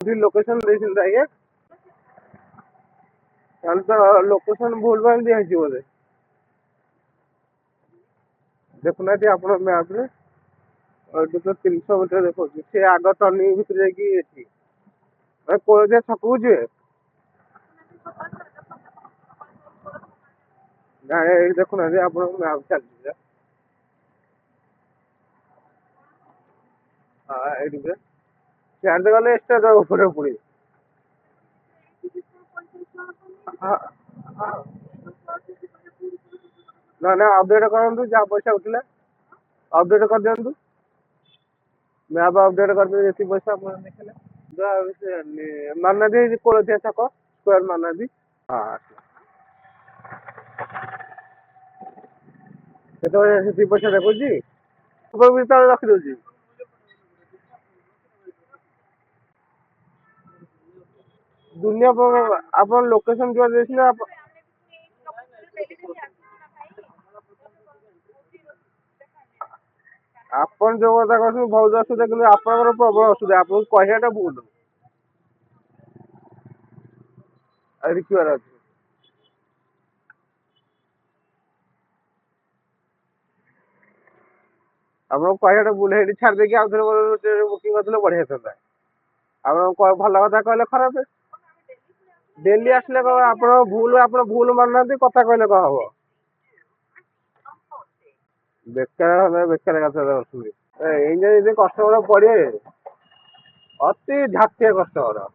location ଦେଇଛନ୍ତି ଆଜ୍ଞା ତାହେଲେ ତ ଲୋକେସନ ଭୁଲ ଭାଲ ଦିଆହେଇଛି ବୋଧେ ଦେଖୁନାହାନ୍ତି ଆପଣ ମ୍ୟାପରେ ଏଠି ତ 300 ମିଟର ଦେଖାଉଛି ସେ ଆଗ ଟର୍ଣ୍ଣିଂ ଭିତରେ ଯାଇକି ଏଠି କୋଳଦିଆ ଛକକୁ ଯିବେ ନାଇଁ ଏଇଠି ଦେଖୁନାହାନ୍ତି ଆପଣଙ୍କ ମ୍ୟାପ ଚାଲିଛି ହଁ ଏଇଠି ସିଆଡ଼େ ଗଲେ ଏକ୍ସଟ୍ରା ଦେବାକୁ ପଡ଼ିବ ପୁଣି ହଁ ନା ନା ଅପଡେଟ୍ କରନ୍ତୁ ଯାହା ପଇସା ଉଠିଲା ଅପଡେଟ୍ କରିଦିଅନ୍ତୁ ମ୍ୟାପ ଅପଡେଟ୍ କରିଦେବେ ଯେତିକି ପଇସା ଆପଣ ଦେଖିଲେ ମାନନାହାନ୍ତି କୋଳଦିଆ ଛକ ସ୍କୋୟାର ମାନନାହାନ୍ତି ହଁ କେତେବେଳେ ସେତିକି ପଇସା ଦେଖୁଛି ଭିତରେ ରଖିଦଉଛି ଦୁନିଆ ଆପଣ ଲୋକେସନ ଯୁଆଡେ ଦେଇଥିଲେ ଆପଣ ଯୋଉ କଥା କହୁଛନ୍ତି ବହୁତ ଅସୁବିଧା କିନ୍ତୁ ଆପଣଙ୍କର ପ୍ରବଳ ଅସୁବିଧା ଆପଣଙ୍କୁ କହିବାଟା ଭୁଲ ରିକ୍ୟୁଆର ଅଛି ଆପଣଙ୍କୁ କହିବାଟା ଭୁଲ ହେଇଠି ଛାଡ଼ି ଦେଇକି ଆଉ ଥରେ ବୁକିଂ କରିଥିଲେ ବଢିଆ ହେଇଥାନ୍ତା ଆପଣ ଭଲ କଥା କହିଲେ ଖରାପ ଡେଲି ଆସିଲେ କଣ ଆପଣ ଭୁଲ ମାନୁନାହାନ୍ତି କଥା କହିଲେ କଣ ହବ ବେକାର କଥା ଆସୁଛି ଏଇ ଯଦି କଷ୍ଟମର ପଡିବେ ଅତି ଝାଟିଆ କଷ୍ଟମର